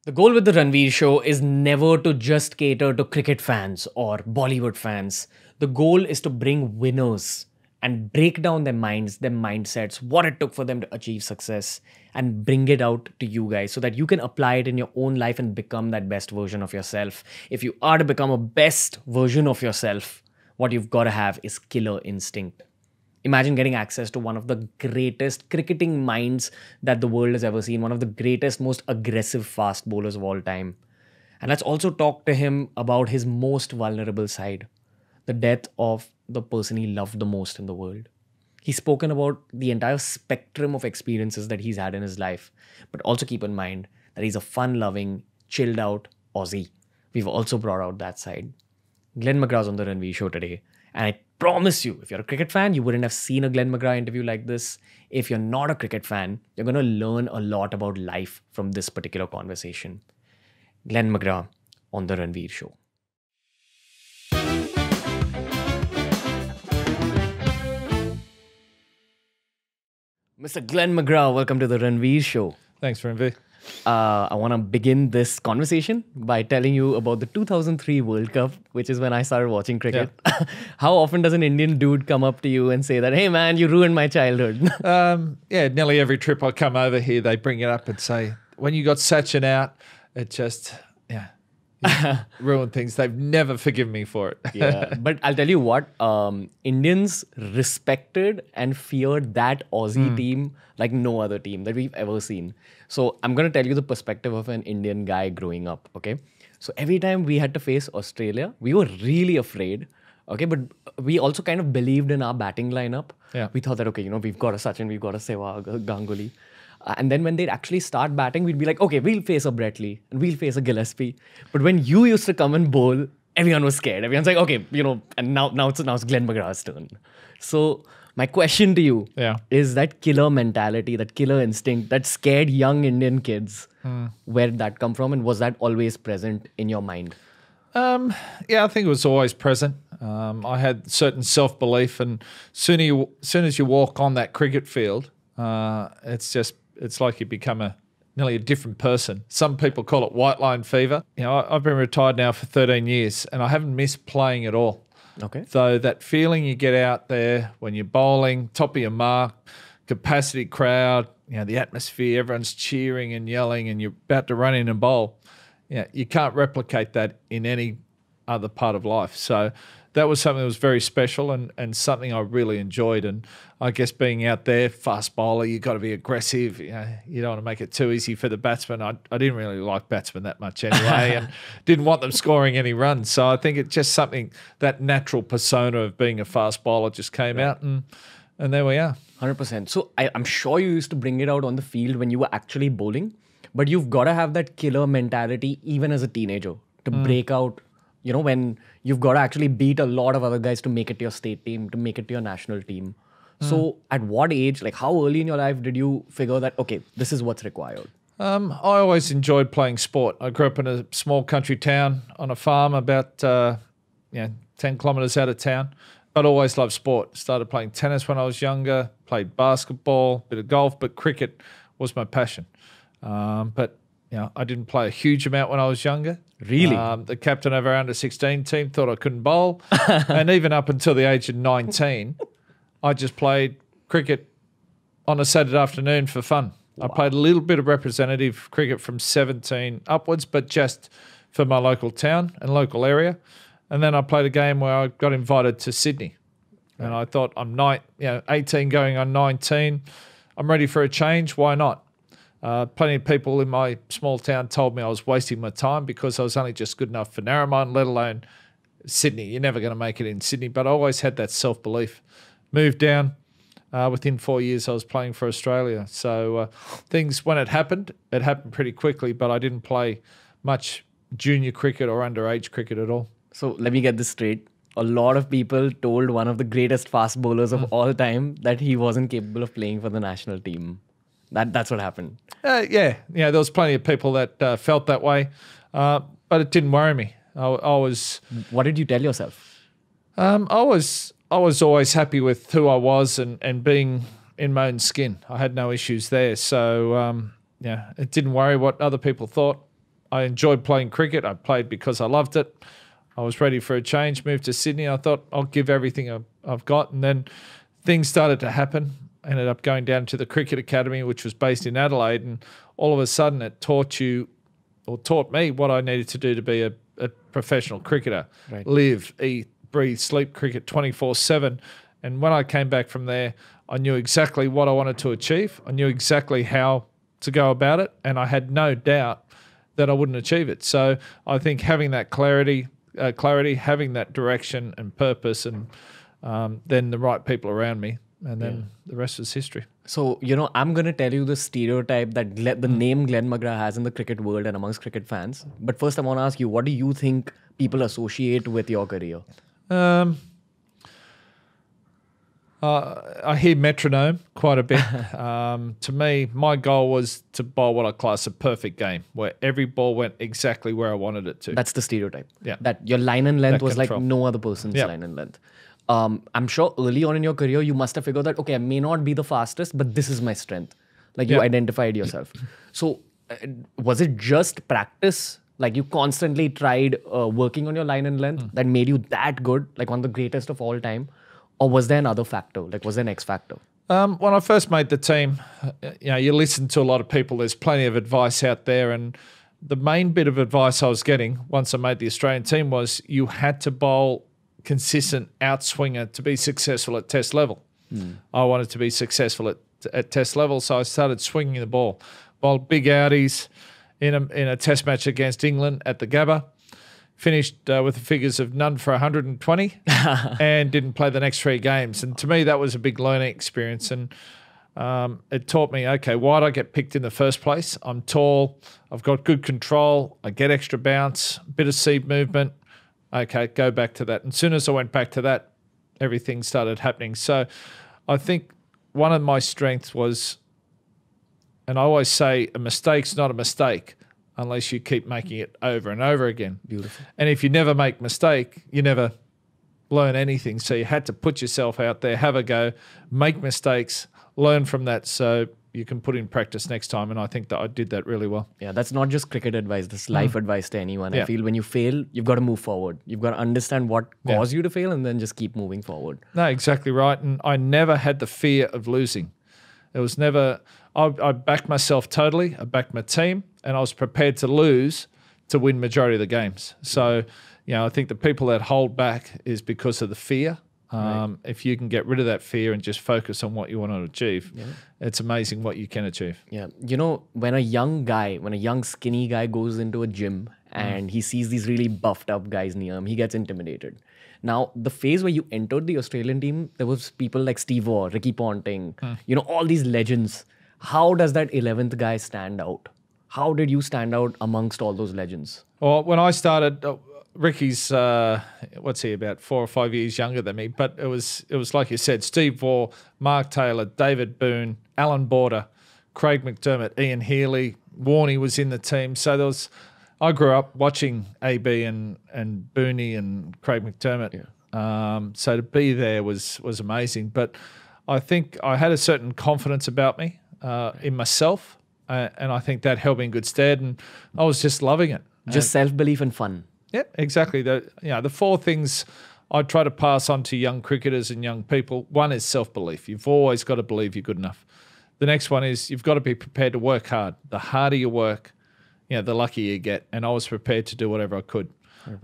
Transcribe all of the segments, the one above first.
The goal with the Ranveer show is never to just cater to cricket fans or Bollywood fans. The goal is to bring winners and break down their minds, their mindsets, what it took for them to achieve success, and bring it out to you guys so that you can apply it in your own life and become that best version of yourself. If you are to become a best version of yourself, what you've got to have is killer instinct. Imagine getting access to one of the greatest cricketing minds that the world has ever seen, one of the greatest, most aggressive fast bowlers of all time. And let's also talk to him about his most vulnerable side, the death of the person he loved the most in the world. He's spoken about the entire spectrum of experiences that he's had in his life, but also keep in mind that he's a fun loving, chilled out Aussie. We've also brought out that side. Glenn McGrath's on the Ranveer show today. And I promise you, if you're a cricket fan, you wouldn't have seen a Glenn McGrath interview like this. If you're not a cricket fan, you're going to learn a lot about life from this particular conversation. Glenn McGrath on the Ranveer show. Mr. Glenn McGrath, welcome to the Ranveer show. Thanks, Ranveer. I want to begin this conversation by telling you about the 2003 World Cup, which is when I started watching cricket. Yeah. How often does an Indian dude come up to you and say that, hey man, you ruined my childhood? Nearly every trip I come over here, they bring it up and say, when you got Sachin out, it just, ruined things. They've never forgiven me for it. Yeah, but I'll tell you what, Indians respected and feared that Aussie team like no other team that we've ever seen. So I'm going to tell you the perspective of an Indian guy growing up, okay? So every time we had to face Australia, we were really afraid, okay? But we also kind of believed in our batting lineup. Yeah. We thought that, okay, we've got a Sachin, we've got a Sehwag, a Ganguly. And then when they'd actually start batting, we'd be like, okay, we'll face a Brett Lee and we'll face a Gillespie. But when you used to come and bowl, everyone was scared. Everyone's like, okay, and now it's Glenn McGrath's turn. So my question to you is that killer mentality, that killer instinct, that scared young Indian kids, where did that come from? And was that always present in your mind? I think it was always present. I had certain self-belief, and soon as you walk on that cricket field, it's like you become nearly a different person. Some people call it white line fever. I've been retired now for 13 years and I haven't missed playing at all. Okay. So that feeling you get out there when you're bowling, top of your mark, capacity crowd, the atmosphere, everyone's cheering and yelling and you're about to run in and bowl. You can't replicate that in any other part of life. So that was something that was very special and something I really enjoyed. And I guess being out there, fast bowler, you've got to be aggressive. You don't want to make it too easy for the batsman. I didn't really like batsmen that much anyway and didn't want them scoring any runs. So I think it's just something, that natural persona of being a fast bowler just came out and there we are. 100%. So I'm sure you used to bring it out on the field when you were actually bowling, but you've got to have that killer mentality even as a teenager to break out. When you've got to actually beat a lot of other guys to make it to your state team, to make it to your national team. So at what age, like how early in your life did you figure that, okay, this is what's required? I always enjoyed playing sport. I grew up in a small country town on a farm about 10 kilometres out of town, but always loved sport. Started playing tennis when I was younger, played basketball, bit of golf, but cricket was my passion. But I didn't play a huge amount when I was younger. Really? The captain of our under-16 team thought I couldn't bowl. And even up until the age of 19, I just played cricket on a Saturday afternoon for fun. Wow. I played a little bit of representative cricket from 17 upwards, but just for my local town and local area. And then I played a game where I got invited to Sydney. Right. And I thought, I'm 18 going on 19. I'm ready for a change. Why not? Plenty of people in my small town told me I was wasting my time because I was only just good enough for Narromine, let alone Sydney. You're never going to make it in Sydney. But I always had that self-belief. Moved down. Within 4 years, I was playing for Australia. So things, when it happened pretty quickly, but I didn't play much junior cricket or underage cricket at all. So let me get this straight. A lot of people told one of the greatest fast bowlers of all time that he wasn't capable of playing for the national team. That's what happened. There was plenty of people that felt that way, but it didn't worry me. I was. What did you tell yourself? I was always happy with who I was and being in my own skin. I had no issues there, so it didn't worry what other people thought. I enjoyed playing cricket. I played because I loved it. I was ready for a change, moved to Sydney. I thought I'll give everything I've got. And then things started to happen. Ended up going down to the Cricket Academy, which was based in Adelaide. And all of a sudden it taught me what I needed to do to be a professional cricketer. Right. Live, eat, breathe, sleep cricket 24/7. And when I came back from there, I knew exactly what I wanted to achieve. I knew exactly how to go about it. And I had no doubt that I wouldn't achieve it. So I think having that clarity, having that direction and purpose, and then the right people around me, and then the rest is history. So, I'm going to tell you the stereotype that the name Glenn McGrath has in the cricket world and amongst cricket fans. But first, I want to ask you, what do you think people associate with your career? I hear metronome quite a bit. To me, my goal was to bowl what I class a perfect game, where every ball went exactly where I wanted it to. That's the stereotype. Yeah. That your line and length That was control. like no other person's Yeah. line and length. I'm sure early on in your career, you must have figured that, okay, I may not be the fastest, but this is my strength. Like you Yeah. identified yourself. So was it just practice? Like you constantly tried working on your line and length that made you that good, like one of the greatest of all time? Or was there another factor? Like was there an X factor? When I first made the team, you listen to a lot of people. There's plenty of advice out there. And the main bit of advice I was getting once I made the Australian team was you had to bowl consistent outswinger to be successful at test level. I wanted to be successful at test level, so I started swinging the ball. Bowled big outies in a test match against England at the Gabba. Finished with the figures of none for 120 and didn't play the next 3 games. And to me, that was a big learning experience. And it taught me, okay, why did I get picked in the first place? I'm tall. I've got good control. I get extra bounce, a bit of seed movement. Okay, go back to that. And as soon as I went back to that, everything started happening. So I think one of my strengths was, and I always say, a mistake's not a mistake unless you keep making it over and over again. Beautiful. And if you never make mistake, you never learn anything. So you had to put yourself out there, have a go, make mistakes, learn from that so you can put in practice next time. And I think that I did that really well. Yeah, that's not just cricket advice. This is life advice to anyone. I Yeah. feel when you fail, you've got to move forward. You've got to understand what caused you to fail and then just keep moving forward. No, exactly right. And I never had the fear of losing. It was never, I backed myself totally. I backed my team and I was prepared to lose to win majority of the games. So, I think the people that hold back is because of the fear. If you can get rid of that fear and just focus on what you want to achieve, it's amazing what you can achieve. Yeah. When a young skinny guy goes into a gym and he sees these really buffed up guys near him, he gets intimidated. Now, the phase where you entered the Australian team, there was people like Steve Waugh, Ricky Ponting, all these legends. How does that 11th guy stand out? How did you stand out amongst all those legends? Well, when I started, Ricky's what's he, about 4 or 5 years younger than me, but it was like you said, Steve Waugh, Mark Taylor, David Boone, Alan Border, Craig McDermott, Ian Healy, Warney was in the team. So I grew up watching AB and Booney and Craig McDermott. So to be there was amazing. But I think I had a certain confidence about me in myself, and I think that held me in good stead. And I was just loving it. Just self-belief and fun. Yeah, exactly. The 4 things I try to pass on to young cricketers and young people. One is self-belief. You've always got to believe you're good enough. The next one is you've got to be prepared to work hard. The harder you work, the luckier you get. And I was prepared to do whatever I could.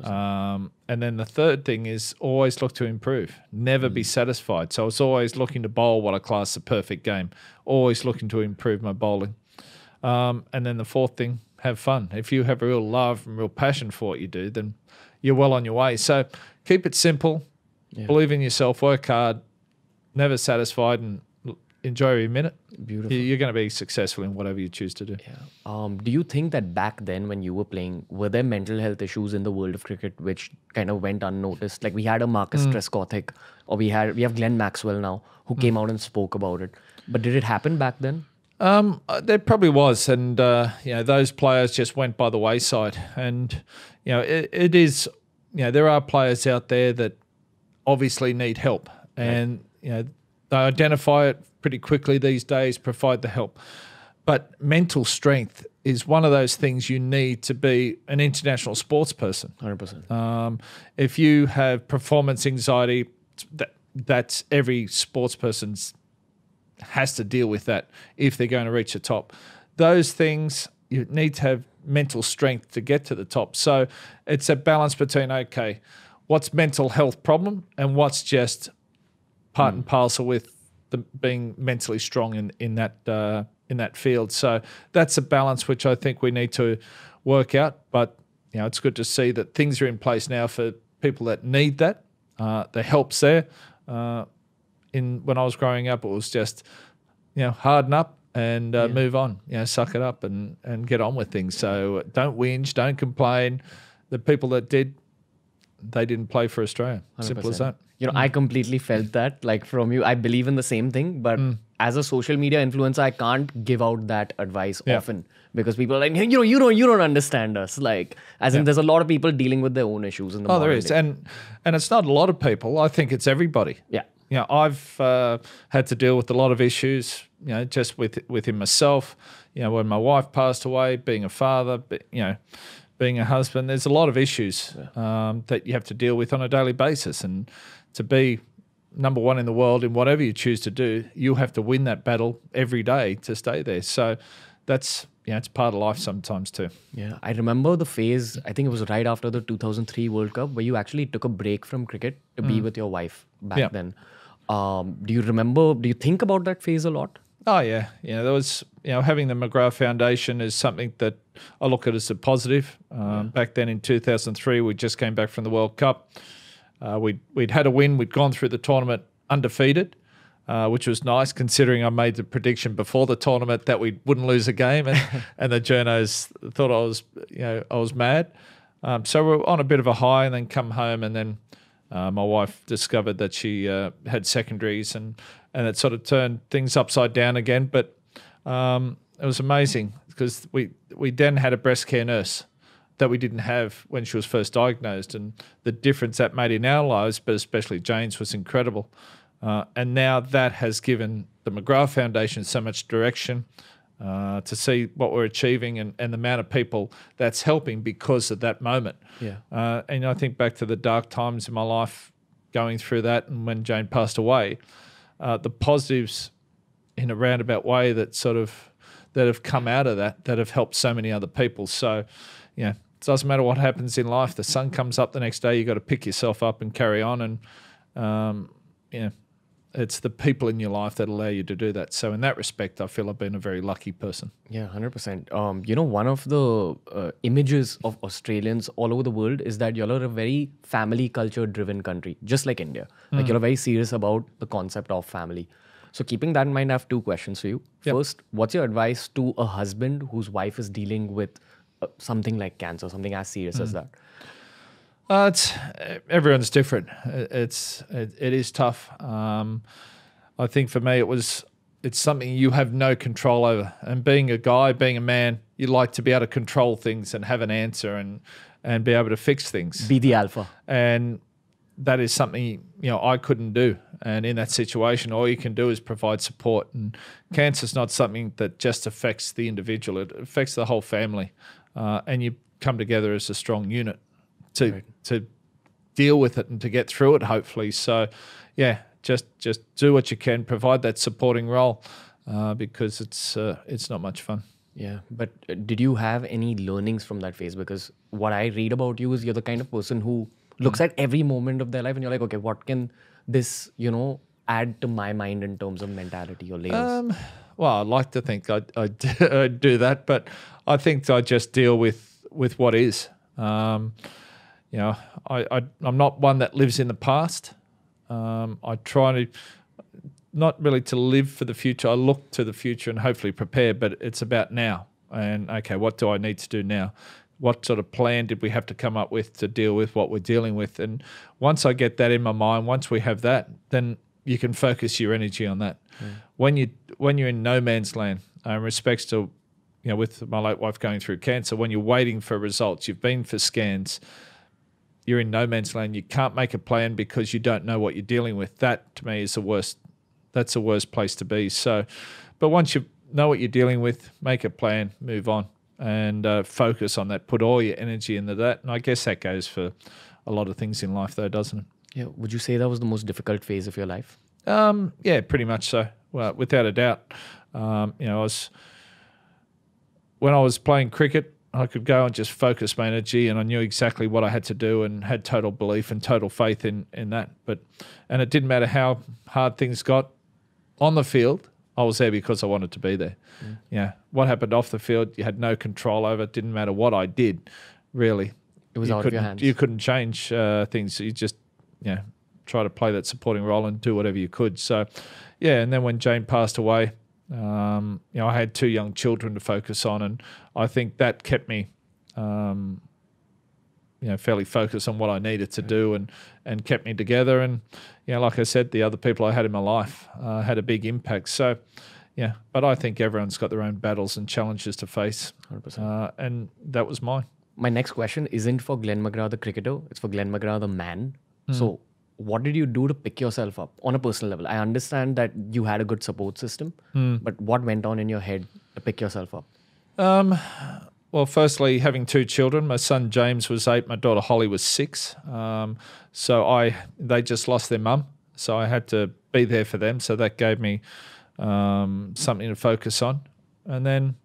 And then the third thing is always look to improve. Never be satisfied. So I was always looking to bowl what I class the perfect game. Always looking to improve my bowling. And then the fourth thing, have fun. If you have real love and real passion for what you do, then you're well on your way. So keep it simple, believe in yourself, work hard, never satisfied, and enjoy every minute. Beautiful. You're going to be successful in whatever you choose to do. Yeah. Do you think that back then when you were playing, were there mental health issues in the world of cricket which kind of went unnoticed? Like we had a Marcus Trescothick, or we have Glenn Maxwell now who came out and spoke about it. But did it happen back then? There probably was, and those players just went by the wayside. And it is, there are players out there that obviously need help, and they identify it pretty quickly these days, provide the help. But mental strength is one of those things you need to be an international sports person. 100%. If you have performance anxiety, that's every sports person's has to deal with that if they're going to reach the top. Those things, you need to have mental strength to get to the top. So it's a balance between, okay, what's mental health problem and what's just part and parcel with being mentally strong in that field. So that's a balance which I think we need to work out. But it's good to see that things are in place now for people that need that. The help's there. When I was growing up, it was just harden up and move on. Suck it up and get on with things. So don't whinge, don't complain. The people that did, they didn't play for Australia. 100%. Simple as that. I completely felt that, like, from you. I believe in the same thing, but as a social media influencer, I can't give out that advice often because people are like, you don't understand us. Like, as in, there's a lot of people dealing with their own issues in the there modern is, day. and it's not a lot of people. I think it's everybody. Yeah. I've had to deal with a lot of issues. Just within myself. When my wife passed away, being a father, being a husband, there's a lot of issues that you have to deal with on a daily basis. And to be number one in the world in whatever you choose to do, you have to win that battle every day to stay there. So that's, it's part of life sometimes too. Yeah, I remember the phase, I think it was right after the 2003 World Cup, where you actually took a break from cricket to be with your wife back then. Do you think about that phase a lot? Oh, yeah. There was, having the McGrath Foundation is something that I look at as a positive. Back then in 2003, we just came back from the World Cup. We'd had a win. We'd gone through the tournament undefeated, which was nice considering I made the prediction before the tournament that we wouldn't lose a game, and the journos thought I was mad. So we're on a bit of a high, and then come home, and then my wife discovered that she had secondaries, and it sort of turned things upside down again. But it was amazing because we then had a breast care nurse that we didn't have when she was first diagnosed, and the difference that made in our lives, but especially Jane's, was incredible. And now that has given the McGrath Foundation so much direction to see what we're achieving and the amount of people that's helping because of that moment. Yeah. And I think back to the dark times in my life going through that, and when Jane passed away, the positives in a roundabout way that have come out of that have helped so many other people. So, it doesn't matter what happens in life. The sun comes up the next day. You got to pick yourself up and carry on. And it's the people in your life that allow you to do that. So in that respect, I feel I've been a very lucky person. Yeah, 100%. One of the images of Australians all over the world is that y'all are a very family culture driven country, just like India. Like, you're very serious about the concept of family. So keeping that in mind, I have two questions for you. First, what's your advice to a husband whose wife is dealing with something like cancer, something as serious as that? Everyone's different. It is tough. I think for me it's something you have no control over. And being a guy, being a man, you like to be able to control things and have an answer and be able to fix things. Be the alpha. And that is something I couldn't do. And in that situation, all you can do is provide support. And cancer is not something that just affects the individual; it affects the whole family. And you come together as a strong unit to deal with it and to get through it, hopefully. So, just do what you can, provide that supporting role, because it's not much fun. Yeah, but did you have any learnings from that phase? Because what I read about you is you're the kind of person who looks at every moment of their life and you're like, okay, what can this, add to my mind in terms of mentality or layers? Well, I'd like to think I do that, but I think I just deal with what is. I'm not one that lives in the past. I try to not really to live for the future. I look to the future and hopefully prepare, but it's about now. And okay, what do I need to do now? What sort of plan did we have to come up with to deal with what we're dealing with? And once I get that in my mind, once we have that, then you can focus your energy on that. When you're in no man's land, in respects to, with my late wife going through cancer, when you're waiting for results, you've been for scans, you're in no man's land. You can't make a plan because you don't know what you're dealing with. That to me is the worst. That's the worst place to be. So, but once you know what you're dealing with, make a plan, move on. and focus on that. Put all your energy into that. And I guess that goes for a lot of things in life, though, doesn't it? Yeah. Would you say that was the most difficult phase of your life? Yeah, pretty much so. Well, without a doubt. When I was playing cricket, I could go and just focus my energy, and I knew exactly what I had to do and had total belief and total faith in that. And it didn't matter how hard things got on the field, I was there because I wanted to be there. Yeah. What happened off the field, you had no control over. It didn't matter what I did, really. It was out of your hands. You couldn't change things. You just, try to play that supporting role and do whatever you could. So, yeah. And then when Jane passed away, I had 2 young children to focus on, and I think that kept me, fairly focused on what I needed to do, and kept me together. And like I said, the other people I had in my life had a big impact. So, yeah. But I think everyone's got their own battles and challenges to face, 100%. and that was mine. My next question isn't for Glenn McGrath, the cricketer. It's for Glenn McGrath, the man. So, what did you do to pick yourself up on a personal level? I understand that you had a good support system, but what went on in your head to pick yourself up? Well, firstly, having 2 children. My son James was 8, my daughter Holly was 6. They just lost their mum, so I had to be there for them. So that gave me something to focus on. And then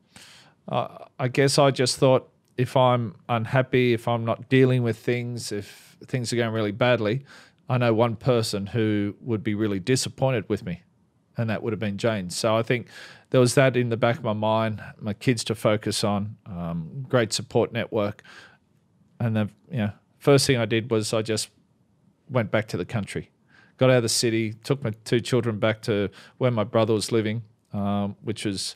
I guess I just thought, if I'm unhappy, if I'm not dealing with things, if things are going really badly, I know one person who would be really disappointed with me, and that would have been Jane. So I think there was that in the back of my mind, my kids to focus on, great support network. And the first thing I did was I just went back to the country, got out of the city, took my 2 children back to where my brother was living, which was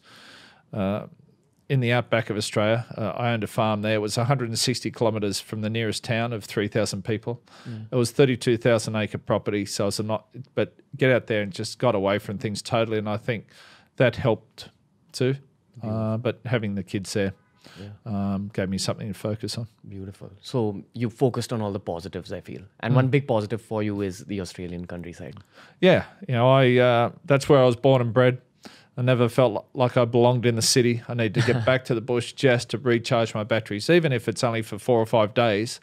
in the outback of Australia. I owned a farm there. It was 160 kilometres from the nearest town of 3,000 people. It was 32,000 acre property. So but get out there and just got away from things totally. And I think that helped too. But having the kids there gave me something to focus on. Beautiful. So you focused on all the positives, I feel. And one big positive for you is the Australian countryside. Yeah. That's where I was born and bred. I never felt like I belonged in the city. I need to get back to the bush just to recharge my batteries. Even if it's only for 4 or 5 days,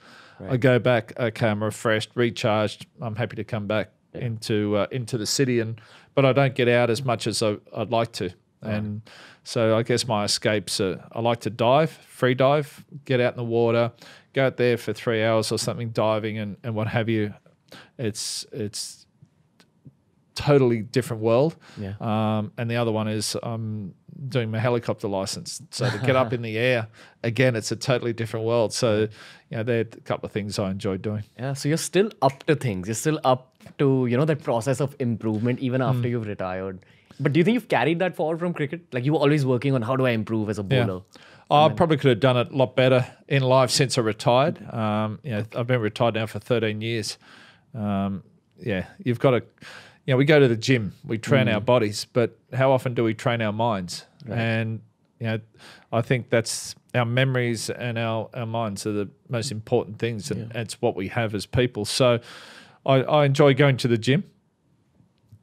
I go back, okay, I'm refreshed, recharged. I'm happy to come back into the city, but I don't get out as much as I'd like to. And so I guess my escapes are, I like to dive, free dive, get out in the water, go out there for 3 hours or something diving and what have you. It's totally different world. And the other one is I'm doing my helicopter license. So to get up in the air, again, it's a totally different world. So, they're a couple of things I enjoy doing. Yeah, so you're still up to things. You're still up to, that process of improvement even after you've retired. But do you think you've carried that forward from cricket? Like you were always working on how do I improve as a bowler? I probably could have done it a lot better in life since I retired. I've been retired now for 13 years. You've got to... we go to the gym, we train our bodies, but how often do we train our minds? Right. And, I think that's our memories and our minds are the most important things, and it's what we have as people. So I enjoy going to the gym,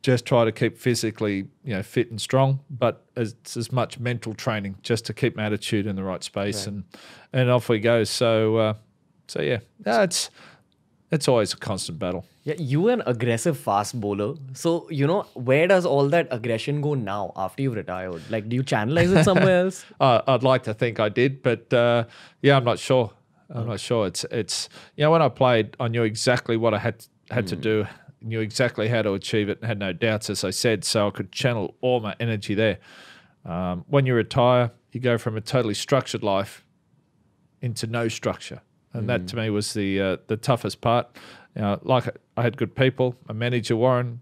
just try to keep physically, fit and strong, but it's as much mental training just to keep my attitude in the right space, and off we go. It's always a constant battle. Yeah, you were an aggressive fast bowler. So, where does all that aggression go now after you've retired? Like, do you channelize it somewhere else? I'd like to think I did, but I'm not sure. I'm not sure. It's when I played, I knew exactly what I had to do, knew exactly how to achieve it, and had no doubts, as I said, so I could channel all my energy there. When you retire, you go from a totally structured life into no structure. And that to me was the toughest part. I had good people. My manager Warren,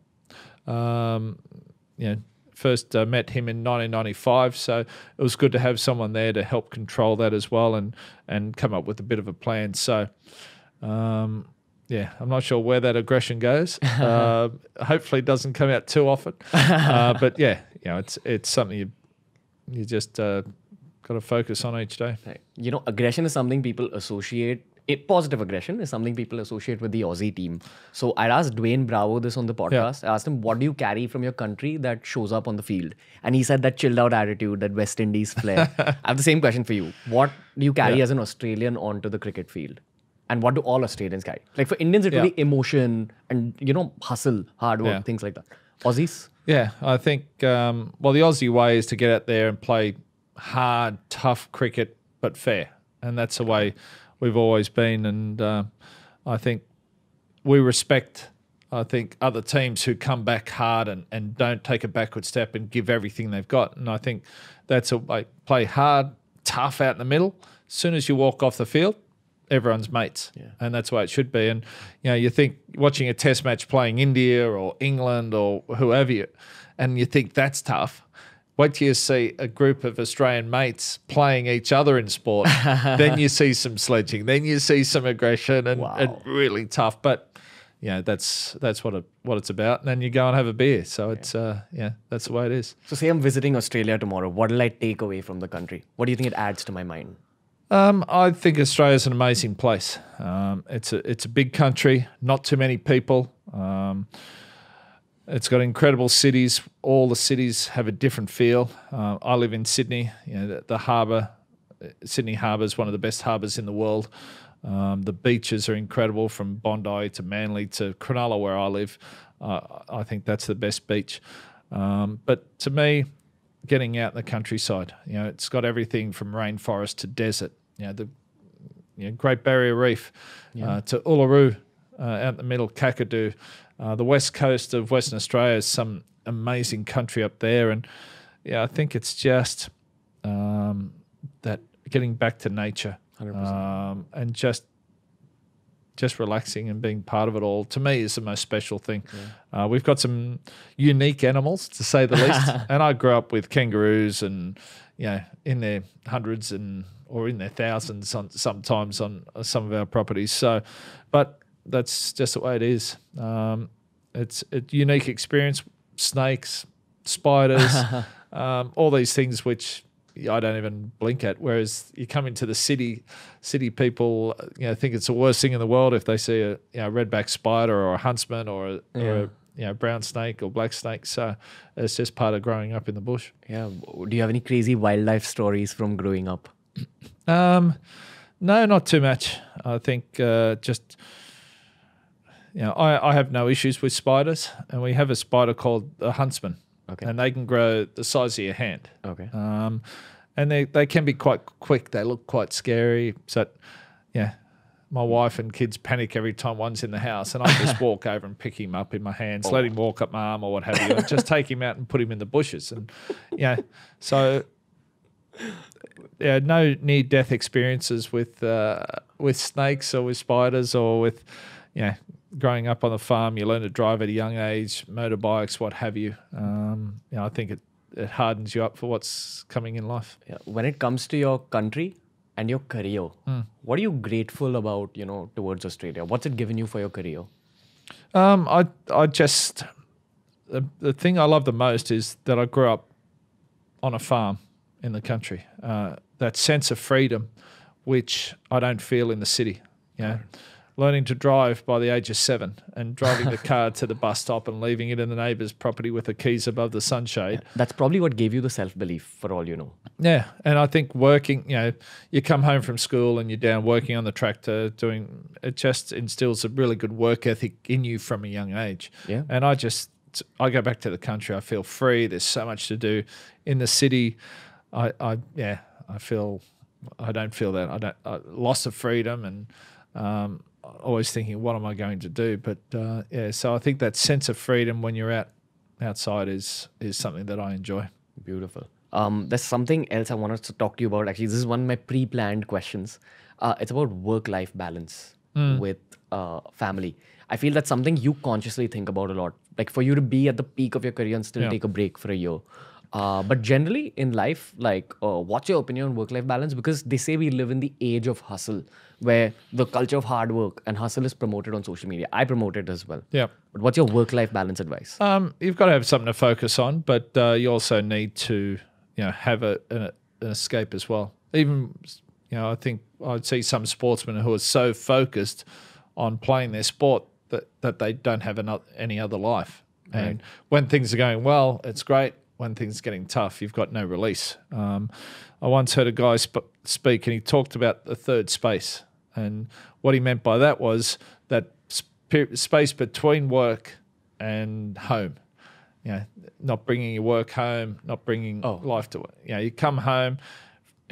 first met him in 1995, so it was good to have someone there to help control that as well and come up with a bit of a plan. So, I'm not sure where that aggression goes. Hopefully, it doesn't come out too often. But it's something you just got to focus on each day. Right. Aggression is something people associate Positive aggression is something people associate with the Aussie team. So I asked Dwayne Bravo this on the podcast. I asked him, what do you carry from your country that shows up on the field? And he said that chilled out attitude, that West Indies flair. I have the same question for you. What do you carry as an Australian onto the cricket field? And what do all Australians carry? Like for Indians, it will be emotion and, hustle, hard work, things like that. Aussies? Yeah, I think, the Aussie way is to get out there and play hard, tough cricket, but fair. And that's the way we've always been. And I think we respect, other teams who come back hard and don't take a backward step and give everything they've got. And I think that's a way. Play hard, tough out in the middle. As soon as you walk off the field, everyone's mates. Yeah. And that's the way it should be. And, you think watching a test match playing India or England or whoever, and you think that's tough. Wait till you see a group of Australian mates playing each other in sport. Then you see some sledging. Then you see some aggression and really tough. But, that's what it's about. And then you go and have a beer. So it's, that's the way it is. So say I'm visiting Australia tomorrow. What will I take away from the country? What do you think it adds to my mind? I think Australia's an amazing place. It's a big country, not too many people. It's got incredible cities. All the cities have a different feel. I live in Sydney. The harbour, Sydney Harbour is one of the best harbours in the world. The beaches are incredible, from Bondi to Manly to Cronulla, where I live. I think that's the best beach. But to me, getting out in the countryside, it's got everything from rainforest to desert. The Great Barrier Reef to Uluru, out in the middle, Kakadu. The west coast of Western Australia is some amazing country up there. And, I think it's just that getting back to nature 100%. And just relaxing and being part of it all, to me, is the most special thing. Yeah. We've got some unique animals, to say the least. And I grew up with kangaroos and, in their hundreds or in their thousands sometimes on some of our properties. So, but that's just the way it is. It's a unique experience. Snakes, spiders, all these things which I don't even blink at. Whereas you come into the city people, think it's the worst thing in the world if they see a redback spider or a huntsman or a brown snake or black snake. So it's just part of growing up in the bush. Yeah. Do you have any crazy wildlife stories from growing up? No, not too much. I think I have no issues with spiders, and we have a spider called a huntsman. Okay. And they can grow the size of your hand. Okay. And they can be quite quick. They look quite scary. So, my wife and kids panic every time one's in the house, and I just walk over and pick him up in my hands, let him walk up my arm or what have you, and just take him out and put him in the bushes. And, so, no near-death experiences with snakes or with spiders or with, growing up on the farm. You learn to drive at a young age, motorbikes, what have you. I think it hardens you up for what's coming in life. Yeah. When it comes to your country and your career, what are you grateful about, towards Australia? What's it given you for your career? The thing I love the most is that I grew up on a farm in the country. That sense of freedom, which I don't feel in the city. Learning to drive by the age of 7 and driving the car to the bus stop and leaving it in the neighbour's property with the keys above the sunshade. Yeah, that's probably what gave you the self-belief, for all you know. Yeah, and I think working, you come home from school and you're down working on the tractor, it just instills a really good work ethic in you from a young age. Yeah. And I go back to the country, I feel free, there's so much to do. In the city, I don't feel that. Loss of freedom and always thinking, what am I going to do? But so I think that sense of freedom when you're outside is something that I enjoy. Beautiful. There's something else I wanted to talk to you about. Actually, this is one of my pre-planned questions. It's about work-life balance with family. I feel that's something you consciously think about a lot. Like for you to be at the peak of your career and still take a break for a year. But generally in life, what's your opinion on work-life balance? Because they say we live in the age of hustle, where the culture of hard work and hustle is promoted on social media. I promote it as well. Yeah. But what's your work-life balance advice? You've got to have something to focus on, but you also need to, have an escape as well. Even, I think I'd see some sportsmen who are so focused on playing their sport that they don't have any other life. Right. And when things are going well, it's great. When things are getting tough, you've got no release. I once heard a guy speak, and he talked about the third space. And what he meant by that was that space between work and home. You know, not bringing your work home, not bringing life to work. You know, you come home,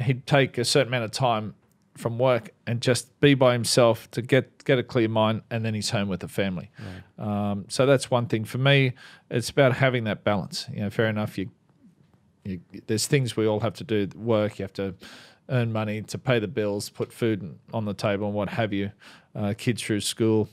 he'd take a certain amount of time from work and just be by himself to get a clear mind, and then he's home with the family. Right. So that's one thing. For me, it's about having that balance. You know, fair enough, there's things we all have to do, work, you have to earn money to pay the bills, put food on the table and what have you, kids through school.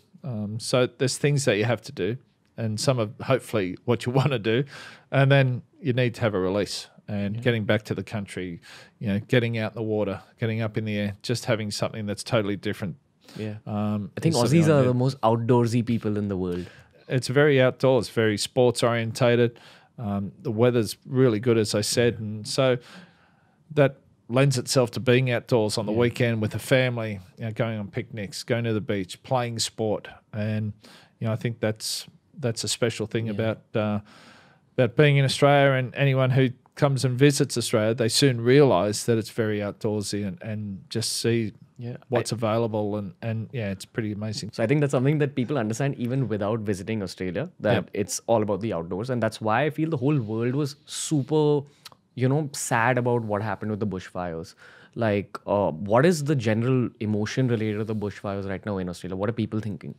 So there's things that you have to do, and some of hopefully what you want to do, and then you need to have a release. And getting back to the country, you know, getting out in the water, getting up in the air, just having something that's totally different. Yeah. I think Aussies are the most outdoorsy people in the world. It's very outdoors, very sports orientated. The weather's really good, as I said. And so that lends itself to being outdoors on the weekend with the family, you know, going on picnics, going to the beach, playing sport. And, you know, I think that's a special thing about being in Australia, and anyone who comes and visits Australia, they soon realise that it's very outdoorsy and just see what's available, and it's pretty amazing. So I think that's something that people understand even without visiting Australia, that it's all about the outdoors. And that's why I feel the whole world was super, you know, sad about what happened with the bushfires. Like, what is the general emotion related to the bushfires right now in Australia? What are people thinking?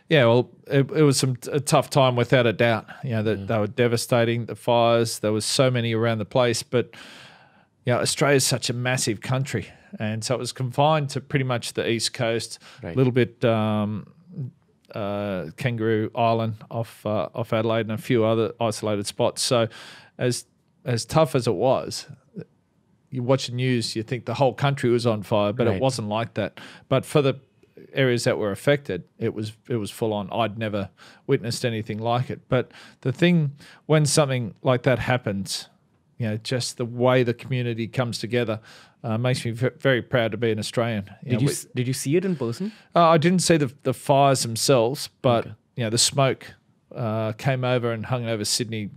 Yeah, well, it was a tough time without a doubt. You know, they were devastating, the fires. There was so many around the place. But, you know, Australia is such a massive country. And so it was confined to pretty much the East Coast, a little bit Kangaroo Island off Adelaide, and a few other isolated spots. So as tough as it was, you watch the news, you think the whole country was on fire, but it wasn't like that. But for the areas that were affected, it was full on. I'd never witnessed anything like it. But the thing, when something like that happens, you know, just the way the community comes together makes me very proud to be an Australian. Did you see it in person? I didn't see the fires themselves, but you know, the smoke came over and hung over Sydney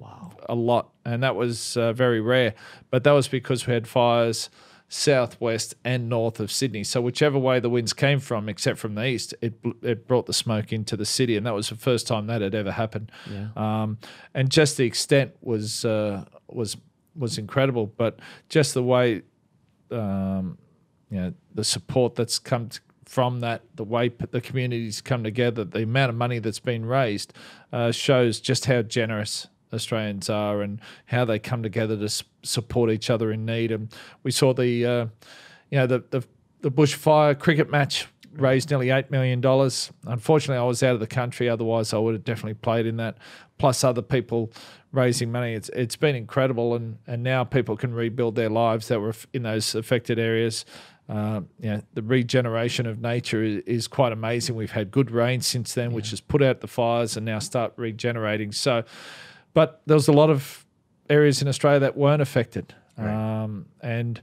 a lot, and that was very rare. But that was because we had fires southwest and north of Sydney. So whichever way the winds came from, except from the east, it brought the smoke into the city, and that was the first time that had ever happened. Yeah. And just the extent was incredible, but just the way you know, the support that's come from that, the way the communities come together, the amount of money that's been raised shows just how generous Australians are and how they come together to support each other in need. And we saw the bushfire cricket match raised nearly $8 million. Unfortunately, I was out of the country. Otherwise, I would have definitely played in that. Plus other people raising money. It's been incredible, and now people can rebuild their lives that were in those affected areas. The regeneration of nature is quite amazing. We've had good rain since then, which has put out the fires and now start regenerating. So, but there was a lot of areas in Australia that weren't affected. And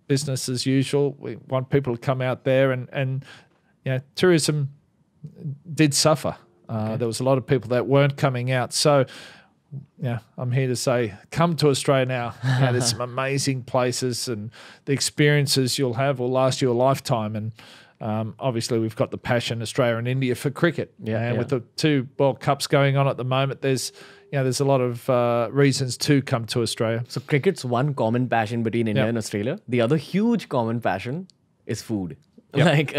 business as usual. We want people to come out there, and tourism did suffer. There was a lot of people that weren't coming out. So, I'm here to say, come to Australia now. There's some amazing places, and the experiences you'll have will last you a lifetime. And obviously, we've got the passion, Australia and India, for cricket. With the 2 World Cups going on at the moment, there's a lot of reasons to come to Australia. So cricket's one common passion between India and Australia. The other huge common passion is food. Like,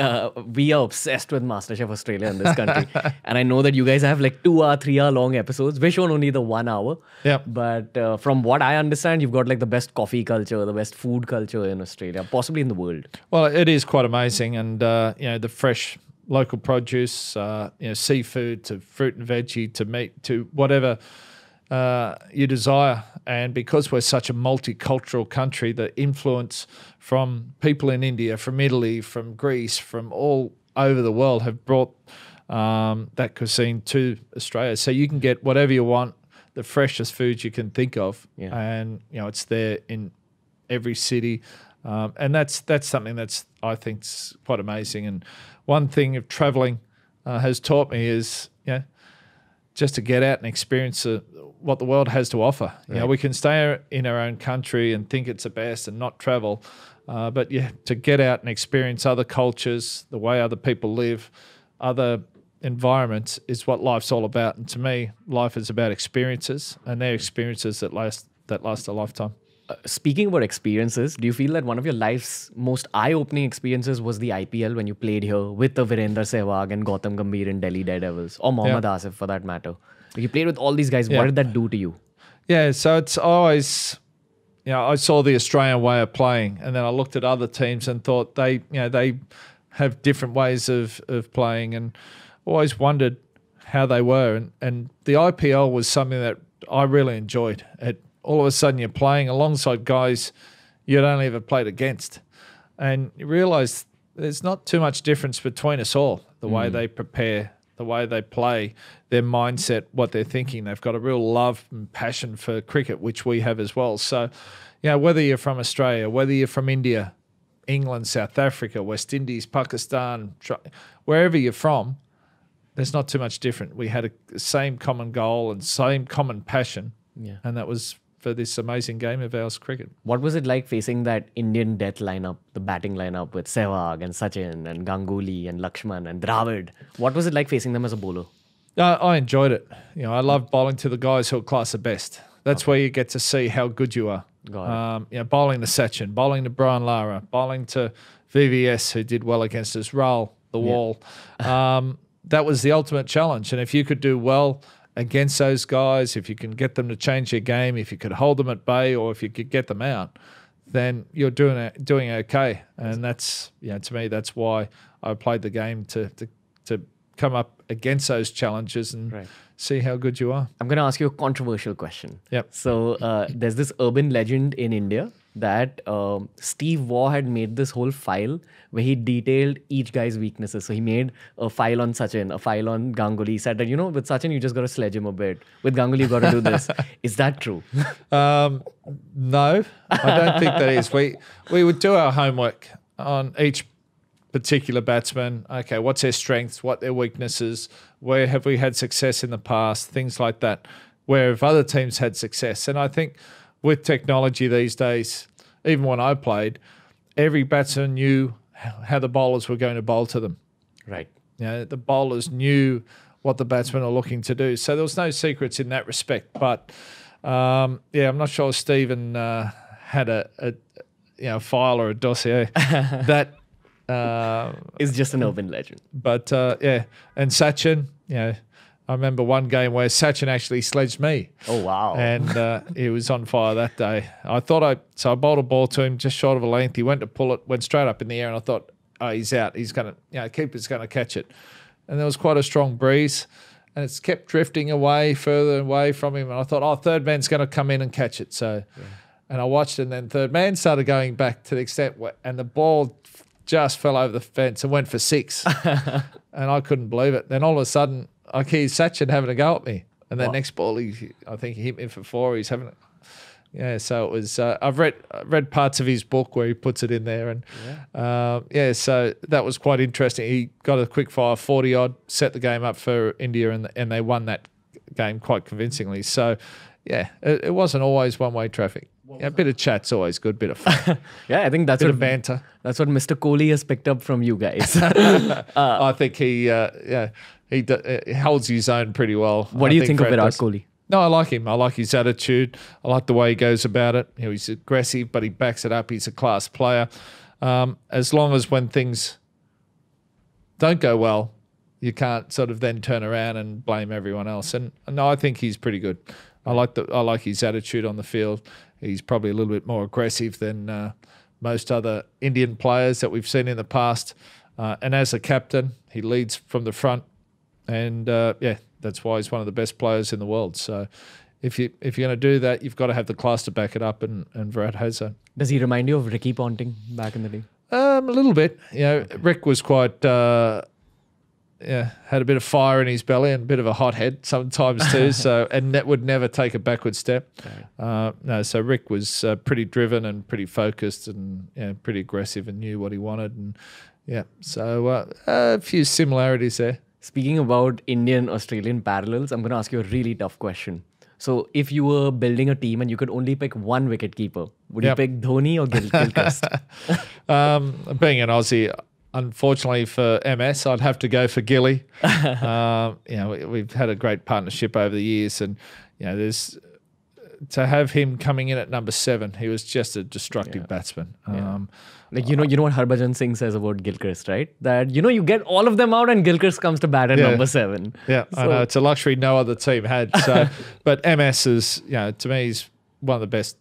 we are obsessed with MasterChef Australia in this country. And I know that you guys have like 2-hour, 3-hour long episodes. We're shown only the 1 hour. But from what I understand, you've got like the best coffee culture, the best food culture in Australia, possibly in the world. Well, it is quite amazing. And, the fresh local produce, seafood to fruit and veggie to meat to whatever you desire. And because we're such a multicultural country, the influence from people in India, from Italy, from Greece, from all over the world have brought that cuisine to Australia. So you can get whatever you want, the freshest foods you can think of. And, it's there in every city. And that's something that's, I think, quite amazing. And one thing of travelling has taught me is, just to get out and experience what the world has to offer. Right. We can stay in our own country and think it's the best and not travel. But to get out and experience other cultures, the way other people live, other environments is what life's all about. And to me, life is about experiences, and they're experiences that last a lifetime. Speaking about experiences, do you feel that one of your life's most eye-opening experiences was the IPL when you played here with the Virender Sehwag and Gautam Gambhir in Delhi Daredevils, or Mohammad Asif for that matter? You played with all these guys. What did that do to you? Yeah, so it's always, I saw the Australian way of playing, and then I looked at other teams and thought they have different ways of playing, and always wondered how they were. And the IPL was something that I really enjoyed. All of a sudden you're playing alongside guys you'd only ever played against. And you realise there's not too much difference between us all, the way they prepare, the way they play, their mindset, what they're thinking. They've got a real love and passion for cricket, which we have as well. So, whether you're from Australia, whether you're from India, England, South Africa, West Indies, Pakistan, wherever you're from, there's not too much different. We had the same common goal and same common passion, and that was for this amazing game of ours, cricket. What was it like facing that Indian death lineup, the batting lineup with Sehwag and Sachin and Ganguly and Lakshman and Dravid? What was it like facing them as a bowler? I enjoyed it. I love bowling to the guys who are class the best. That's where you get to see how good you are. Bowling to Sachin, bowling to Brian Lara, bowling to VVS, who did well against us, Raul, the wall. That was the ultimate challenge. And if you could do well against those guys, if you can get them to change their game, if you could hold them at bay, or if you could get them out, then you're doing okay. And that's, to me, that's why I played the game, to come up against those challenges and see how good you are. I'm going to ask you a controversial question. Yep. So there's this urban legend in India that Steve Waugh had made this whole file where he detailed each guy's weaknesses. So he made a file on Sachin, a file on Ganguly. He said that, with Sachin, you just got to sledge him a bit. With Ganguly, you got to do this. Is that true? No, I don't think that is. We would do our homework on each particular batsman. Okay, what's their strengths, what their weaknesses, where have we had success in the past, things like that, where have other teams had success. And I think with technology these days, even when I played, every batsman knew how the bowlers were going to bowl to them. Right. The bowlers knew what the batsmen are looking to do. So there was no secrets in that respect. But, I'm not sure Stephen had a file or a dossier. That It's just an urban legend. But, and Sachin, I remember one game where Sachin actually sledged me. Oh, wow. And he was on fire that day. I bowled a ball to him just short of a length. He went to pull it, went straight up in the air, and I thought, oh, he's out. He's going to, keeper's going to catch it. And there was quite a strong breeze, and it's kept drifting away, further away from him. And I thought, third man's going to come in and catch it. So, and I watched it, and then third man started going back to the extent and the ball just fell over the fence and went for 6. And I couldn't believe it. Then all of a sudden, I hear Sachin having a go at me. And that next ball, I think he hit me for 4. He's having so it was, I've read parts of his book where he puts it in there. And so that was quite interesting. He got a quick fire 40-odd, set the game up for India, and they won that game quite convincingly. So, it wasn't always one-way traffic. A bit of chat's always good, bit of fun. I think that's bit what of banter. That's what Mr. Kohli has picked up from you guys. I think he holds his own pretty well. What do you think of Virat Kohli? No, I like him. I like his attitude. I like the way he goes about it. He's aggressive, but he backs it up. He's a class player. As long as when things don't go well, you can't sort of then turn around and blame everyone else. And no, I think he's pretty good. I like his attitude on the field. He's probably a little bit more aggressive than most other Indian players that we've seen in the past. And as a captain, he leads from the front. And that's why he's one of the best players in the world. So if you're going to do that, you've got to have the class to back it up, and Virat has that. Does he remind you of Ricky Ponting back in the day? A little bit. Rick was quite had a bit of fire in his belly and a bit of a hot head sometimes too. So, and that would never take a backward step. Right. No, so Rick was pretty driven and pretty focused and pretty aggressive and knew what he wanted. And so a few similarities there. Speaking about Indian-Australian parallels, I'm going to ask you a really tough question. So if you were building a team and you could only pick one wicketkeeper, would you pick Dhoni or Gilchrist? Being an Aussie, unfortunately for MS, I'd have to go for Gilly. We've had a great partnership over the years, and there's to have him coming in at number 7. He was just a destructive batsman. You know what Harbhajan Singh says about Gilchrist, right? That you get all of them out and Gilchrist comes to bat at number 7. Yeah, so, I know it's a luxury no other team had. So, but MS is, to me, he's one of the best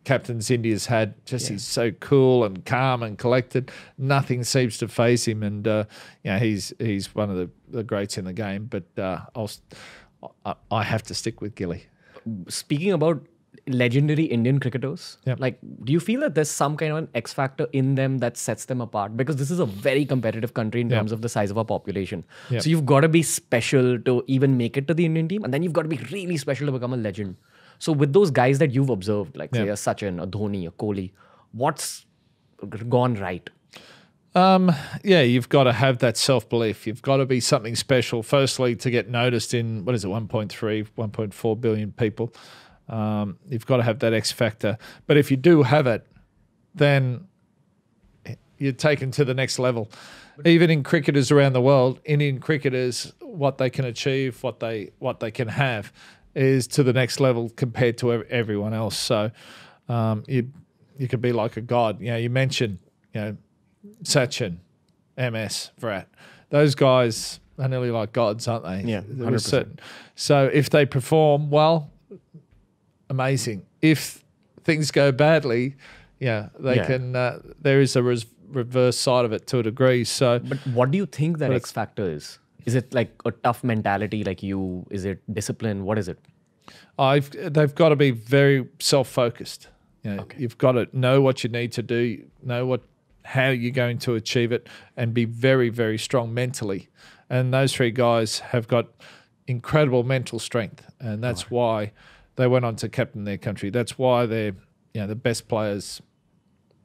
captains India's had. He's so cool and calm and collected. Nothing seems to faze him, and he's one of the greats in the game. But I have to stick with Gilly. Speaking about legendary Indian cricketers, do you feel that there's some kind of an X factor in them that sets them apart? Because this is a very competitive country in terms of the size of our population. So you've got to be special to even make it to the Indian team, and then you've got to be really special to become a legend. So with those guys that you've observed, like say a Sachin, a Dhoni, a Kohli, what's gone right? You've got to have that self-belief. You've got to be something special, firstly, to get noticed in, 1.3, 1.4 billion people. You've got to have that X factor. But if you do have it, then you're taken to the next level. Even in cricketers around the world, Indian cricketers, what they can achieve, what they can have is to the next level compared to everyone else. So you could be like a god. You mentioned, Sachin, MS, Virat. Those guys are nearly like gods, aren't they? Yeah, 100%. So if they perform well, amazing. If things go badly, they can. There is a reverse side of it to a degree. So, but what do you think that X factor is? Is it like a tough mentality like you? Is it discipline? What is it? They've got to be very self-focused. You've got to know what you need to do, know how you're going to achieve it, and be very, very strong mentally. And those 3 guys have got incredible mental strength, and that's why they went on to captain their country. That's why they're the best players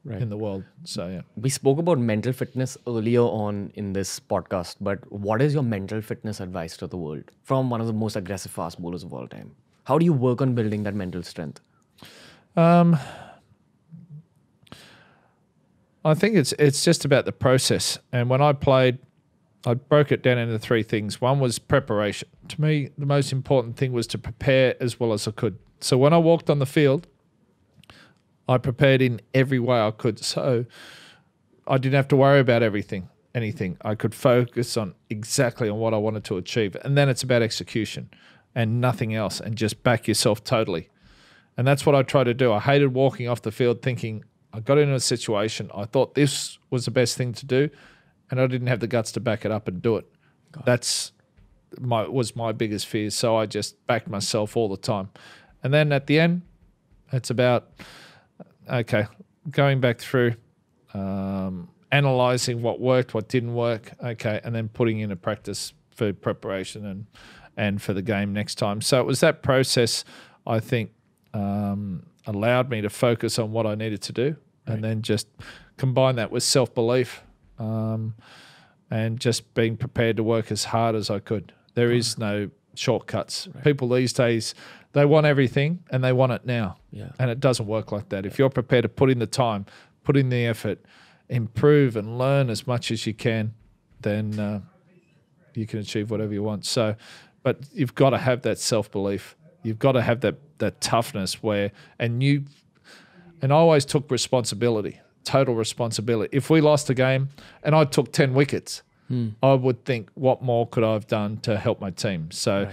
in the world. So we spoke about mental fitness earlier on in this podcast, but what is your mental fitness advice to the world from one of the most aggressive fast bowlers of all time? How do you work on building that mental strength? I think it's just about the process. And when I played, I broke it down into 3 things. One was preparation. To me, the most important thing was to prepare as well as I could. So when I walked on the field, I prepared in every way I could. So I didn't have to worry about anything. I could focus on what I wanted to achieve. And then it's about execution and nothing else, and just back yourself totally. And that's what I try to do. I hated walking off the field thinking, I got into a situation, I thought this was the best thing to do, and I didn't have the guts to back it up and do it. That's was my biggest fear. So I just backed myself all the time. And then at the end, it's about, going back through, analysing what worked, what didn't work, and then putting in a practice for preparation and for the game next time. So it was that process, I think, allowed me to focus on what I needed to do, and then just combine that with self-belief, and just being prepared to work as hard as I could. There is no shortcuts. People these days, they want everything and they want it now. And it doesn't work like that. If you're prepared to put in the time, put in the effort, improve and learn as much as you can, then you can achieve whatever you want. So, but you've got to have that self-belief. You've got to have that toughness and I always took responsibility, total responsibility. If we lost a game and I took 10 wickets, I would think, what more could I have done to help my team? So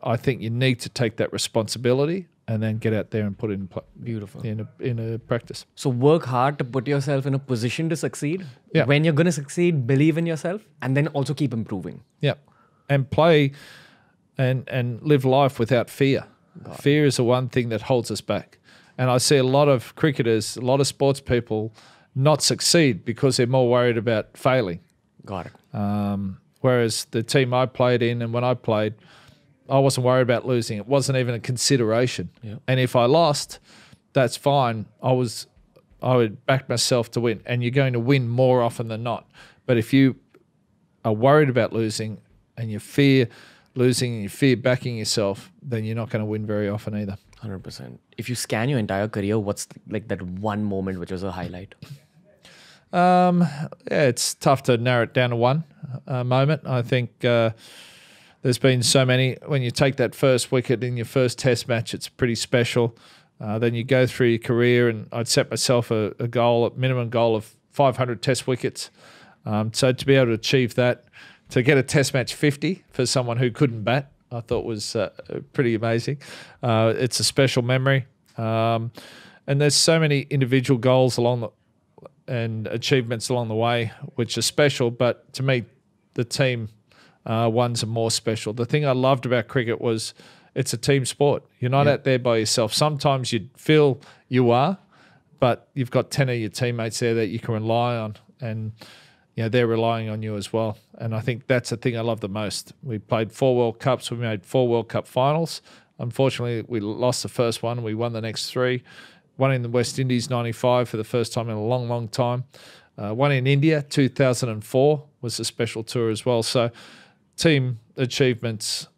I think you need to take that responsibility and then get out there and put it in a practice. So work hard to put yourself in a position to succeed. Yeah. When you're going to succeed, believe in yourself, and then also keep improving. Yeah. And play and live life without fear. Fear is the one thing that holds us back. And I see a lot of cricketers, a lot of sports people not succeed because they're more worried about failing. Got it. Whereas the team I played in and when I played, I wasn't worried about losing. It wasn't even a consideration. Yeah. And if I lost, that's fine. I would back myself to win. And you're going to win more often than not. But if you are worried about losing and you fear losing and you fear backing yourself, then you're not going to win very often either. 100%. If you scan your entire career, what's like that one moment which was a highlight? Yeah, it's tough to narrow it down to one moment. I think there's been so many. When you take that first wicket in your first test match, it's pretty special. Then you go through your career, and I'd set myself a minimum goal of 500 test wickets. So to be able to achieve that, to get a test match 50 for someone who couldn't bat, I thought was pretty amazing. It's a special memory. And there's so many individual goals and achievements along the way, which are special. But to me, the team ones are more special. The thing I loved about cricket was it's a team sport. You're not out there by yourself. Sometimes you feel you are, but you've got 10 of your teammates there that you can rely on, and they're relying on you as well. And I think that's the thing I love the most. We played 4 World Cups. We made 4 World Cup finals. Unfortunately, we lost the first one. We won the next 3. One in the West Indies, 95, for the first time in a long, long time. One in India, 2004, was a special tour as well. So team achievements,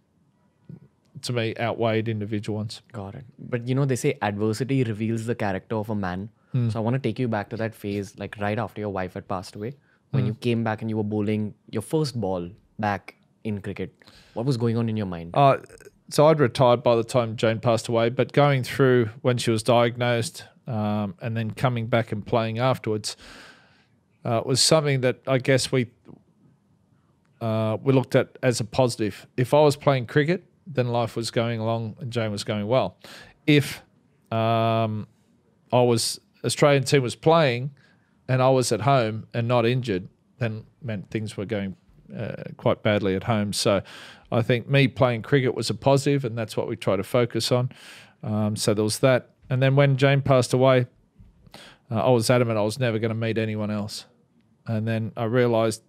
to me, outweighed individual ones. Got it. But they say adversity reveals the character of a man. So I want to take you back to that phase, like right after your wife had passed away, when you came back and you were bowling your first ball back in cricket. What was going on in your mind? So I'd retired by the time Jane passed away, but going through when she was diagnosed and then coming back and playing afterwards was something that I guess we looked at as a positive. If I was playing cricket, then life was going along and Jane was going well. If Australian team was playing and I was at home and not injured, then meant things were going quite badly at home. So I think me playing cricket was a positive, and that's what we try to focus on. So there was that. And then when Jane passed away, I was adamant I was never going to meet anyone else. And then I realised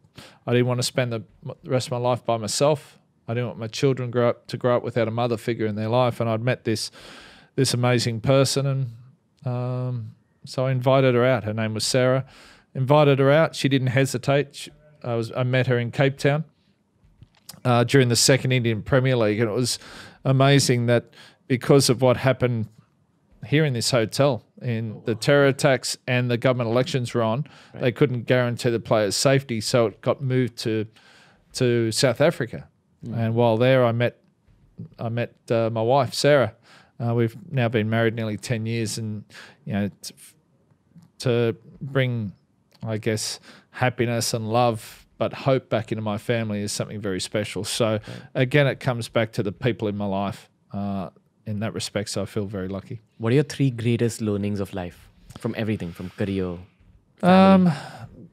I didn't want to spend the rest of my life by myself. I didn't want my children to grow up without a mother figure in their life. And I'd met this amazing person, and so I invited her out. Her name was Sarah. Invited her out. She didn't hesitate. I met her in Cape Town during the second Indian Premier League, and it was amazing that because of what happened here in this hotel, in the terror attacks and the government elections were on, they couldn't guarantee the players' safety, so it got moved to South Africa. And while there, I met my wife Sarah. We've now been married nearly 10 years, and to bring, I guess, happiness and love but hope back into my family is something very special. So again, it comes back to the people in my life. In that respect, so I feel very lucky. What are your 3 greatest learnings of life from everything, from career, family?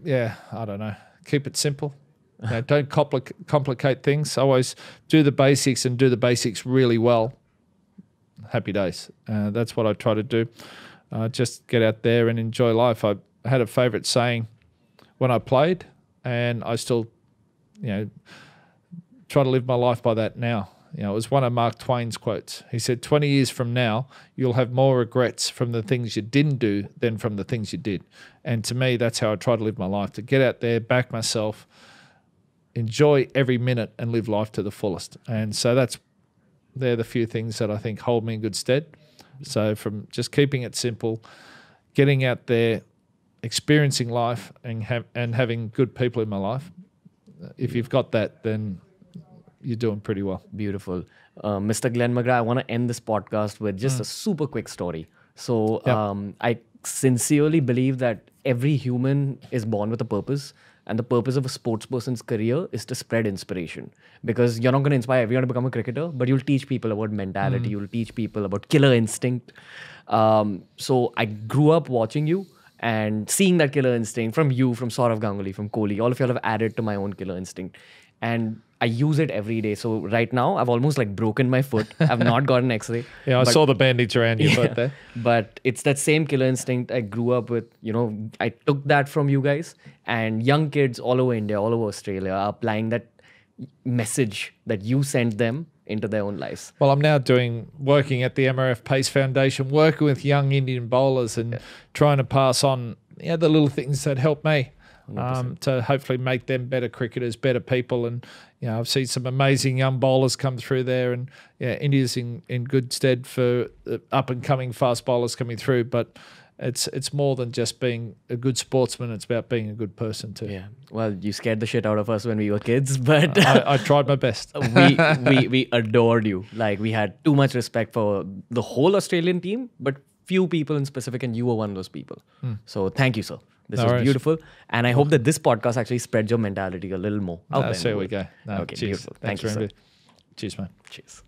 I don't know. Keep it simple. Don't complicate things. Always do the basics and do the basics really well. Happy days. That's what I try to do. Just get out there and enjoy life. I had a favourite saying when I played, and I still, try to live my life by that now. It was one of Mark Twain's quotes. He said, 20 years from now, you'll have more regrets from the things you didn't do than from the things you did. And to me, that's how I try to live my life, to get out there, back myself, enjoy every minute and live life to the fullest. And so they're the few things that I think hold me in good stead. So from just keeping it simple, getting out there, experiencing life and having good people in my life, if you've got that, then you're doing pretty well. Beautiful. Mr. Glenn McGrath, I want to end this podcast with just a super quick story. So I sincerely believe that every human is born with a purpose, and the purpose of a sports person's career is to spread inspiration, because you're not going to inspire everyone to become a cricketer, but you'll teach people about mentality. You'll teach people about killer instinct. So I grew up watching you and seeing that killer instinct from you, from Saurav Ganguly, from Kohli. All of y'all have added to my own killer instinct. And I use it every day. So right now, I've almost broken my foot. I've not got an X-ray. I saw the bandage around your foot there. But it's that same killer instinct I grew up with. I took that from you guys. And young kids all over India, all over Australia are applying that message that you sent them into their own lives? Well, I'm now working at the MRF Pace Foundation, working with young Indian bowlers and trying to pass on the little things that help me to hopefully make them better cricketers, better people. And, I've seen some amazing young bowlers come through there, and India's in good stead for up-and-coming fast bowlers coming through. But it's more than just being a good sportsman. It's about being a good person too. Yeah. Well, you scared the shit out of us when we were kids, but I tried my best. we adored you. Like, we had too much respect for the whole Australian team, but few people in specific, and you were one of those people. So thank you, sir. This was beautiful. And I hope that this podcast actually spreads your mentality a little more out there. There we go. Okay, cheers. beautiful. Thank you, sir. Cheers, man. Cheers.